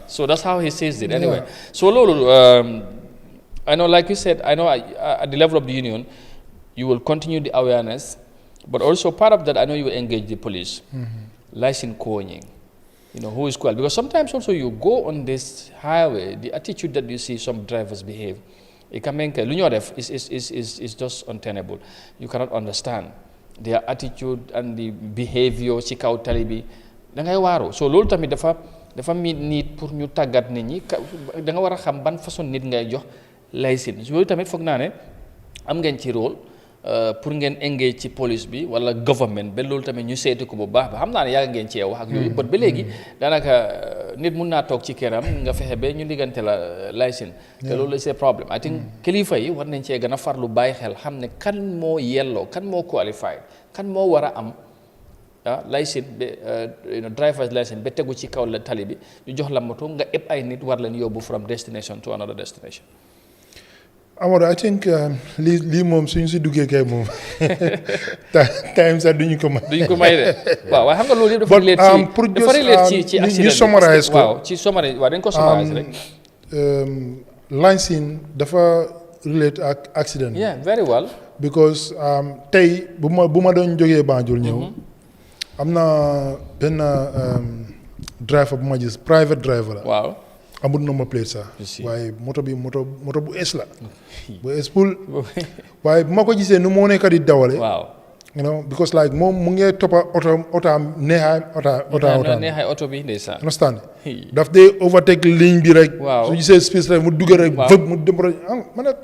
So that's how he says it. Anyway, so Lolo, I know, like you said, I know at the level of the union, you will continue the awareness, but also part of that, I know you will engage the police, license coining, who is qualified. Because sometimes also you go on this highway, the attitude that you see some drivers behave, is just untenable. You cannot understand their attitude and the behavior, chikaw talibi. So loolu tamit dafa mi nit pour ñu tàggat nit ñi da nga war a xam ban façon nit ngay jox licence yooyu tamit foog naa ne am ngeen ci rôle pour ngeen engage ci police bi wala government ba loolu tamit ñu seeti ko bu baax ba xam naa ne yàgg ngeen cee wax ak yooyu ba léegi daanaka nit mun naa toog ci këram nga fexe ba ñu diggante la licence te loolu c'est problème I think kilifa yi war nañ cee gën a farlu bàyyi xel xam ne kan moo yelloo kan moo qualified kan moo war a am license driver's license be tegu ci kaw la tali bi ñu jox la moto nga ëpp ay nit war leen yóbbu from destination to another destination. Amadou, I think lii moom suñu si duggee kay moom time sax duñu ko may. duñu ko may de waaw waaye xam nga loolu yëpp dafa relate ci accident ñu summarize ko waaw ci summarize waaw dañ ko summarize rek. license dafa relate ak accident. yeah very well. because tey bu ma doon jógee Banjul ñëw. am na benn driver bu ma gis private driver la. waaw amul number plate sax. waaye moto bu es la. bu es pul. waaye bu ma ko gisee nu moo nekk di dawale. waaw. because like moom mu ngi toppa otaam neexaay oto bi ndeysaan. understand daf dee overtake ligne bi rek. waaw su gisee space rek mu dugg rek. waaw mu dem rek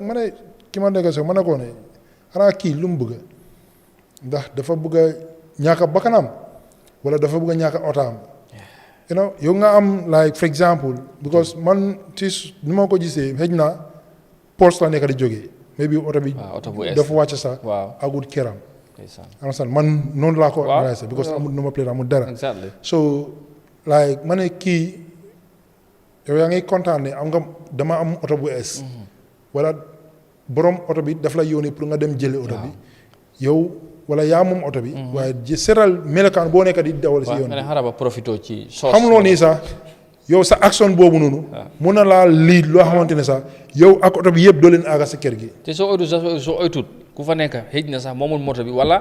ma ne ki ma nekk sax ma ne ko ne xanaa kii lu mu bëgg ndax dafa bëgg a ñàkk bakkanam wala dafa bëgg a ñàkk otaam. yow nga am like for example because man ci ni ma ko gisee xëj na poste la nekk di jógee maybe oto bi dafa wàcc sax agul këram. understand man noonu laa ko analyse because amul number plate amul dara. so like ma ne kii yow yaa ngi kontaan ne am nga dama am oto bu es wala borom oto bi daf la yónnee pour nga dem jëli oto bi yow wala yaa moom oto bi. waaye seral melokaan boo nekk di dawal si yoon bi. xaaral ba profité ci soos. xamuloo nii sax yow sa action boobu noonu. mun na laa liit loo xamante ne sax yow ak oto bi yëpp doo leen aaga sa kër gi. te soo oytuut ku fa nekk xëj na sax moomul moto bi wala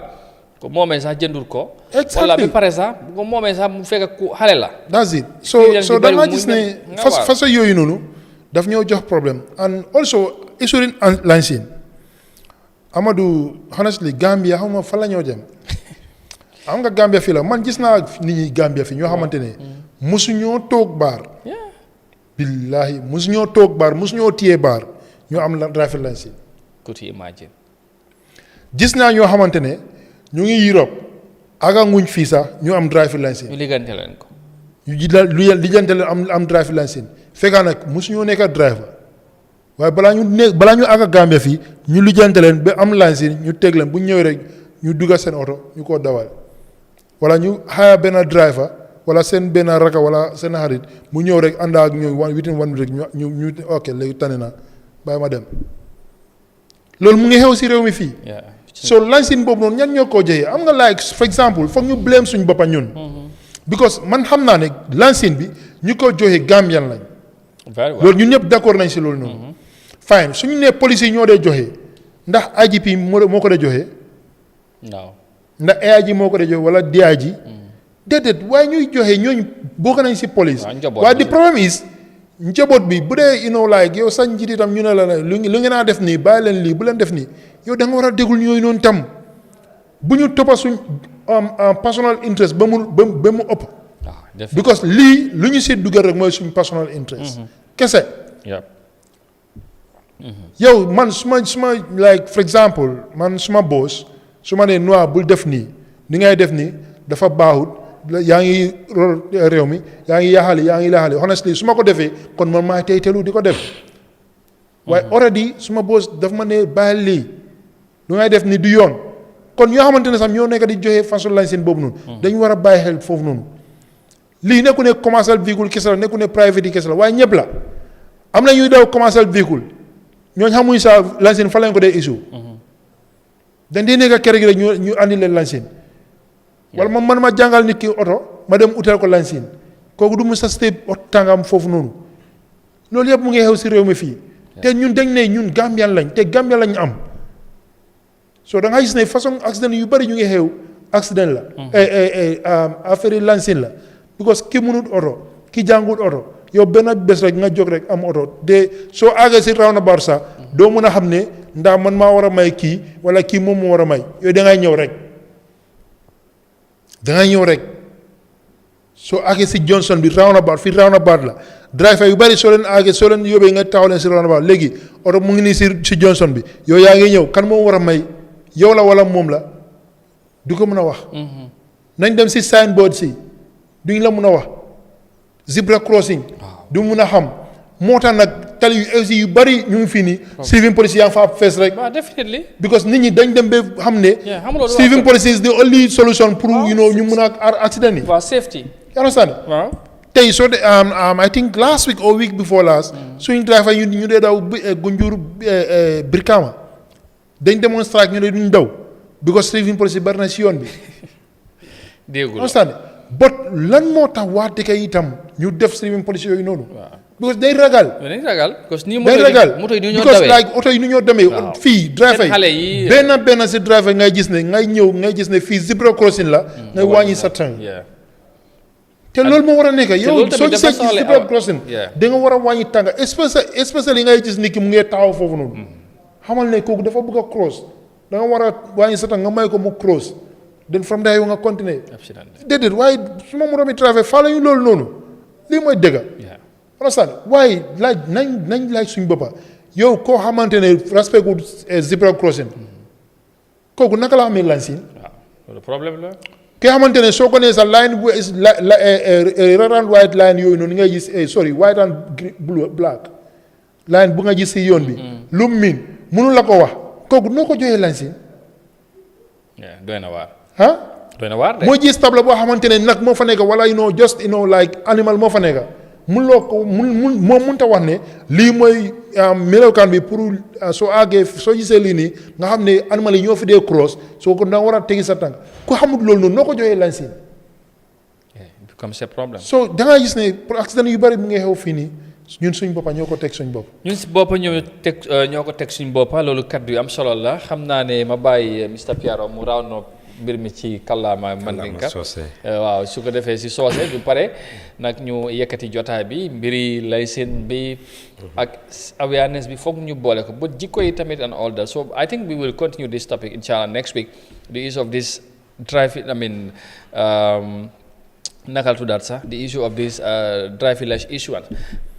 ko moomee sax jëndul ko. wala bi pare sax bu ko moomee sax mu fekk ku xale la. that's it so dama gis ne façon yooyu noonu daf ñoo jox problème and also issuing license. Amadou honestly Gambia xaw ma fa la ñoo jëm xam nga Gambia fii la man gis naa nit ñi Gambia fi ñoo xamante ne mosuñoo toog baar. billahi mosuñoo toog baar mosuñoo téye baar ñoo am la driver license. could you imagine. gis naa ñoo xamante ne ñu ngi Europe aga nguñ fii sax ñu am driving license. ñu liggante leen ko. ñu lijjante leen am driving license fekkaa nag mosuñoo nekk driver waaye balaa ñu aga Gambia fii ñu lijjante leen ba am license ñu teg leen bu ñu ñëwee rek ñu dugga seen oto ñu ko dawal wala ñu hire benn driver wala seen benn raka wala seen xarit mu ñëw rek ànd ak ñoom within 1 minute rek ñu ok léegi tane na bàyyi ma dem loolu mu ngi xew si réew mi fii. so license boobu noonu ñan ñoo koo joxee am nga like for example foog ñu blame suñu boppa ñun. because man xam naa ne license bi ñu ko joxe Gambian lañ. loolu ñun ñëpp d'accord nañ si loolu noonu. fine suñu nee police yi ñoo dee joxe ndax IGP moo ko dee joxe. waaw ndax AIG moo ko dee joxe wala DIG. déedéet waaye ñuy joxe ñooñu bokk nañ si police. waaye the problem is njaboot bi bu dee like yow sa njiit itam ñu ne la lu ngeen a def nii bàyyi leen lii bu leen def nii yow da nga war a déglu ñooyu noonu tam bu ñu toppa suñ personal interest ba mu ëpp. because lii lu ñu si dugal rek mooy suñ personal interest. kese. yow man suma like for example man suma boss su ma nee noa bul def nii ni ngay def nii dafa baaxut yaa ngi réew mi yaa ngi laaxali honestly su ma ko defee kon man maa tey telu di ko def waaye already suma boss daf ma ne bàyyi lii lu ngay def ni du yoon kon ñoo xamante ne sax ñoo nekk di joxe façon lañ seen boobu noonu dañu war a bàyyi xel foofu noonu lii nekku ne commercial véhicule kese la nekku ne private yi kese la waaye ñëpp la am na ñuy daw commercial véhicule ñooñu xamuñ sa lañ seen fa lañ ko dee issue dañ dee nekk kër gi rek ñu andi leen lañ seen wala man ma jàngal nit ki oto ma dem utal ko lañ seen kooku du mu sa step oto tàngam foofu noonu loolu yëpp mu ngi xew si réew mi fii te ñun dañ ne ñun Gambian lañ te Gambian lañ am so da nga gis ne façon accident yu bari ñu ngi xew accident la affaire yi lañ seen la because ki mënut oto ki jàngut oto yow benn bés rek nga jóg rek am oto de soo àggee si roundabout sax doo mën a xam ne ndax man maa war a may kii wala kii moom moo war a may yooyu da ngay ñëw rek soo àggee si Johnson bi roundabout fii roundabout la driver yu bari soo leen àggee soo leen yóbbee nga taxaw leen si roundabout léegi oto mu ngi nii si Johnson bi yow yaa ngi ñëw kan moo war a may yow la wala moom la du ko mën a wax. nañ dem si signboard si duñ la mën a wax zebra crossing. du mun a xam moo tax nag tali yu bari ñu ngi fii nii. civil police yaa ngi fa fees rek. definitely. because nit ñi dañ dem ba xam ne. civil police is the only solution pour ñu mun a accident yi. safety. you understand? tey soo de I think last week or week before last. suñu driver ñu dee daw Gunjur Brikama dañ demonstrate ñu ne duñ daw because civil police bari na si yoon bi. déggul understand but lan moo tax waa dëkk yi itam ñu def civil police yooyu noonu. because day ragal. parce que nii moto yi nu ñoo dawee like oto yi nu ñoo demee. fii driver yi benn si driver ngay gis ne fii zebra crossing la. ngay wàññi sa temps. te loolu moo war a nekk yow soo gisee ci zebra crossing da nga war a wàññi tàng especially yi ngay gis nit ki mu ngi taxaw foofu noonu. xamal ne kooku dafa bëgg a cross da nga war a wàññi sa temps nga may ko mu cross. then from there yow nga continuer. déedéet waaye su ma moromi traverse faa la ñu loolu noonu lii mooy dëgg. understand waaye nañ laaj suñu boppa yow koo xamante ne respect gu zebra crossing kooku naka la amee lansin. loolu problème la. ki xamante ne soo ko nee sa line bu red and white line yooyu noonu ngay gis white and blue black line bu nga gis si yoon bi. lu mu miin mënu la ko wax kooku noo ko joxee lansin. doy na waar. doy na waar de. moo gis table boo xamante ne nag moo fa nekk wala just like animal moo fa nekk mun loo ko moom mënta wax ne lii mooy melokaan bi pour soo àggee soo gisee lii nii nga xam ne animal yi ñoo fi dee cross soo ko da war a tegi sa tànk ku xamul loolu noonu noo ko joxee lansin. comme c'est problème. so da ngaa gis ne pour accident yu bari mu ngi xew fii nii ñun suñ boppa ñoo ko teg suñ bopp. ñun si boppa ñoo ko teg suñ boppa loolu kaddu yu am solo la xam naa ne ma bàyyi Mr Piaro mu raaw no mbir mi ci kàllaama Mandinka waaw su ko defee si soose bu pare nag ñu yëkkati jotaay bi mbiri licence bi ak awareness bi foog ñu boole ko ba jikko yi tamit and all that so I think we will continue this topic inshallah next week the issue of this driving nakal to that sax the issue of this driving license issuance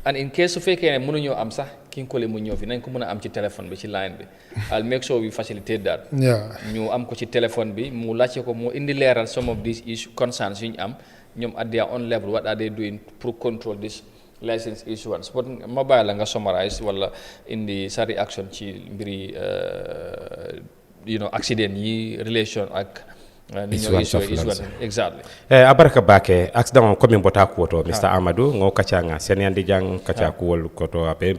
and in case su fekkee ne mënuñoo am sax Kinkole mu ñëw fi nañ ko mën a am ci téléphone bi ci line bi I'll make sure we facilitate that ñu am ko ci téléphone bi mu laajte ko mu indi leeral some of these issues concerns yu ñu am ñoom at their own level what are they doing to control this license issuance but ma bàyyi la nga summarize wala indi sa reaction ci mbiri accident yi relation ak exactly abaraka bake accident ko min bota kuwoto Mr Amadou ngo kacanga seniyandi jang kaca kuwol koto ape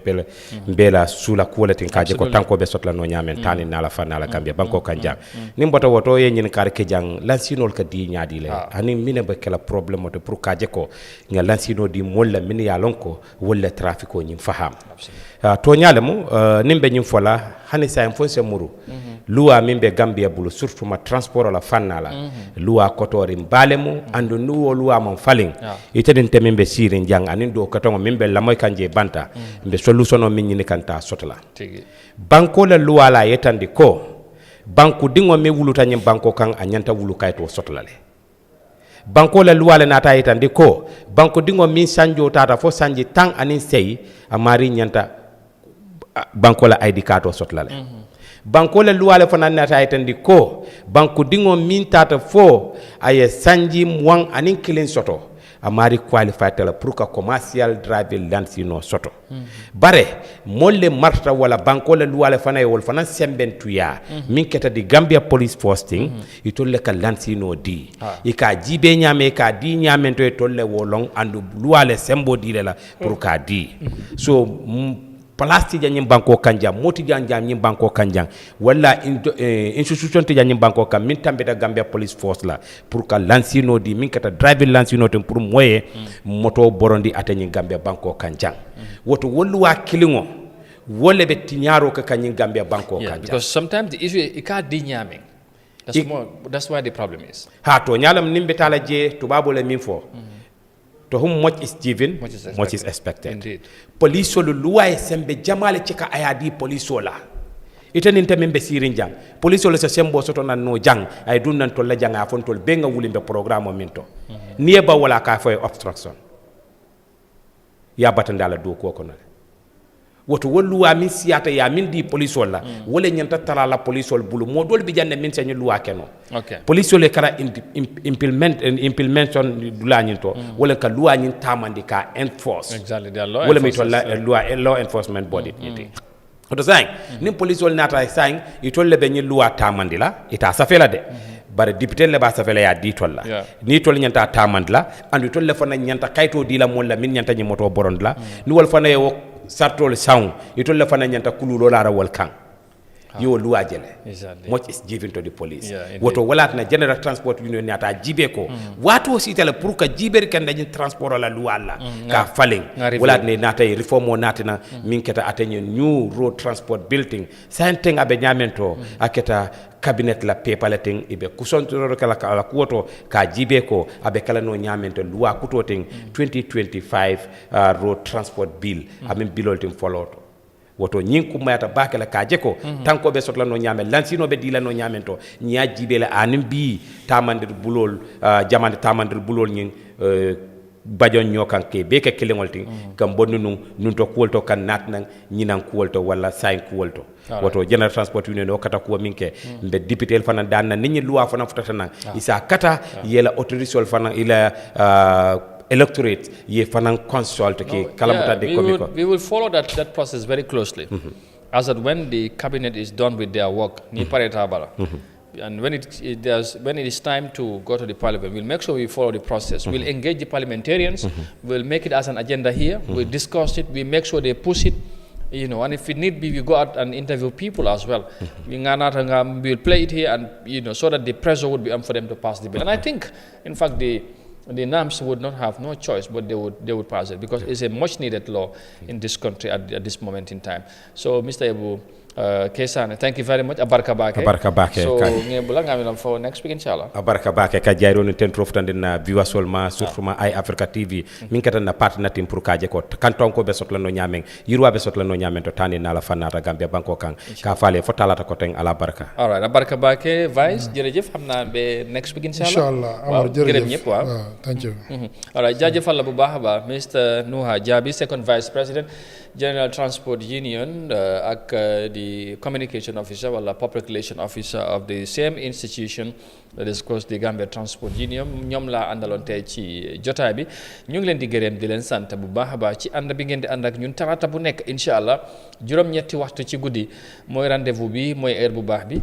mbela sula kuwoletin kaje ko tanko be sotla no nyamen tani nala fanala Gambia banko kanjang nim bota woto ye nyin kar ke jang lansinol ka di nyaadi le ani mine be kala problème to pour kaje ko nga lansino di molla min ya lonko wala trafico nyim faham to nyalemu nimbe nyim fola hani sa fonse muru luwa mimbe Gambia bulu surtout ma transport la fannala luwa kotori mbalemu andu nuwo luwa mon falling itedin tembe sirin jang anin do katongo mimbe lamoy kanje banta mbe solution min ni kanta sotla banko la luwa la yetandi ko banku dingo me wuluta nyim banko kan anyanta wulu kayto sotla le banko la luwa la nata yetandi ko banko dingo min sanjo tata fo sanji tang anin sey amari nyanta banko la ID card o sotla le banko le luwale fana nata itandi ko banko dingo min tata fo aye sanji mwang anin kilin soto amari qualified tala pour ka commercial driving lansino soto bare molle marta wala banko le luwale fana e wol fana sembentuya min keta di Gambia police posting itolle ka lansino di ika jibe nyame ka di nyame to itolle wolong andu luwale sembo di la pour ka di so place janyim banko kanjam moti janjam nyim banko kanjam wala institution ti janyim banko kam min tambe da Gambia police force la pour ka lansino di min kata driving lansino tem pour moye moto borondi atani Gambia banko kanjam woto wollu wa kilingo wolle be tinyaro ka kanyin Gambia banko kanjam because sometimes the issue is ka di nyaming that's why the problem is ha to nyalam nimbe tala je to babole min fo to whom much is given, much is expected. Indeed. Police lu luwa sembe jamale chika ayadi police la. Ita ninte membe sirinjang. Police le sembo soto na no jang ay dun nan tolla jang afon tol benga wulimbe programme minto. Nieba wala ka fo obstruction. Ya batandala do ko konale. Woto wolluwa min siyata ya min di police wala wala nyanta tala la police wol bulu mo dol bi janne min senyu luwa keno police wol kara implementation dula nyinto wala ka luwa nyin tamandi ka enforce exactly wala mi to law enforcement body oto sang nim police wol nata sang itolle be nyi luwa tamandi la ita safela de bare député le ba safela ya di tolla ni tol nyanta tamandi la andu tolle fana nyanta kayto di la molla min nyanta nyi moto borond la ni wol fana yo sartol sound itol la fana nyanta kululo la rawal kan yo luwa jele much is given to the police woto walat na general transport union nata jibe ko wato sitala pour ka jiber kan dañu transport la luwa la ka falling walat ne nata reform o natina min keta atenya new road transport building santen abe nyamento aketa cabinet la pepaleting ibe kusontoro kala kala kuoto ka jibe ko abe kala no nyamento luwa kutoting 2025 road transport bill amen bilolting follow woto nyinku mayata bakela kaje ko tanko be sotla no nyame lansino be dila no nyamento nya jibe la anim bi tamandir bulol jamande tamandir bulol nyin bajon nyokan ke be ke kelengol ting kam bonnu nun to kuolto kan natnan nyinan kuolto wala sain kuolto woto general transport union o kata ko minke be député fana danna nit ñi loi fana futata isa kata yela autorisol fana ila electorate ye fanan consult ke kalamuta de komiko we will follow that process very closely as that when the cabinet is done with their work ni pareta bala and when it is time to go to the parliament we'll make sure we follow the process we'll engage the parliamentarians we'll make it as an agenda here we'll discuss it we make sure they push it and if it need be we go out and interview people as well we'll play it here and so that the pressure would be on for them to pass the bill and I think in fact the NAMS would not have no choice, but they would pass it because it's a much needed law in this country at this moment in time. So, Mr. Ebu, Kesane, thank you very much. Abarka bake. So ngebula ngamilam for next week inshallah. Abarka bake ka jairo ni ten troftande na viewers solma surtout ma Eyeafrica TV min kata na partner team pour kaje ko kanton ko be sotla no nyamen yirwa be sotla no nyamen to tani na la fanata Gambia banko kan ka fale fo talata ko ten ala barka. All right, abarka bake vice jerejef xamna be next week inshallah. Amar jerejef. Thank you. All right, jajeufal la bu baax ba Mr. Nuha Jabi, second vice president General Transport Union ak the communication officer or public relation officer of the same institution that is called the Gambia Transport Union ñom la andalon tay ci jotaay bi ñu ngi leen di gërëm di leen sant bu baax ba ci and bi ngeen di and ak ñun talata bu nekk inshallah juroom ñetti waxtu ci guddi moy rendez-vous bi moy heure bu baax bi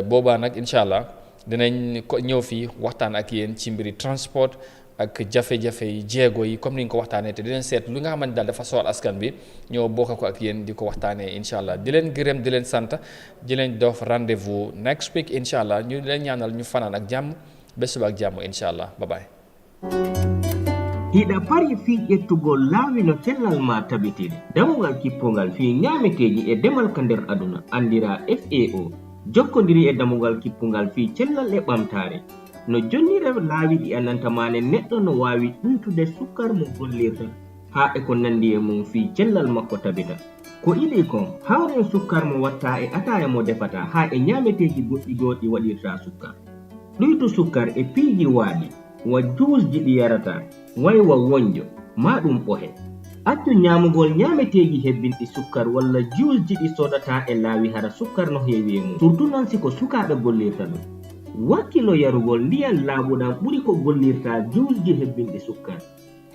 boba nak inshallah dinañ ko ñëw fi waxtaan ak yeen ci mbiri transport ak jafe-jafe yi jéego yi comme ni nga ko waxtaanee te di leen seet lu nga xamante daal dafa sool askan bi ñoo bokk ko ak yéen di ko waxtaanee incha allah di leen gërëm di leen sant di leen dof rendez-vous next week incha allah ñu leen ñaanal ñu fanaan ak jàmm bés suba ak jàmm incha allah bye bye. hiɗa pari fi ƴettugol laawi no cellal ma tabitiri damugal kippongal fi ñaameteeji e demal ka nder aduna andira FAO jokkodiri e damugal kippungal fi cellal e ɓamtare no jonnire laawi ɗi anantamane neɗɗo no wawi ɗumtude sukkar mo gollirta ha e ko nandi e mum fi cellal makko tabita ko ili kon hawren sukkar mo watta e ataya mo defata ha e ñaameteeji goɗɗi goɗɗi waɗirta sukkar ɗuytu sukkar e piiji waaɗi wa juusji ɗi yarata waywa wonjo ma ɗum ɓohe accu ñaamugol ñaameteeji hebbinɗi sukkar walla juusji ɗi sodata e laawi hara sukkar no heewi e mum surtout noon siko sukaaɓe gollirta ɗum wakkilo yarugol ndiyan laaɓuɗam ɓuri ko gollirta juusji hebbinɗi sukkar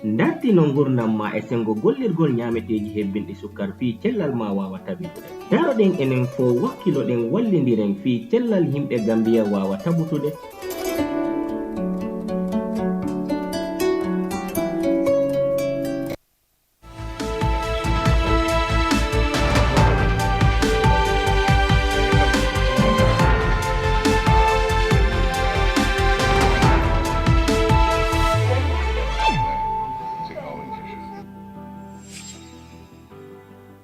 dartino gurdam ma e sengo gollirgol ñaameteeji hebbinɗi sukkar fii cellal ma wawa tabitude daroɗen enen fo wakkilo ɗen wallidiren fii cellal himɓe Gambia wawa tabutude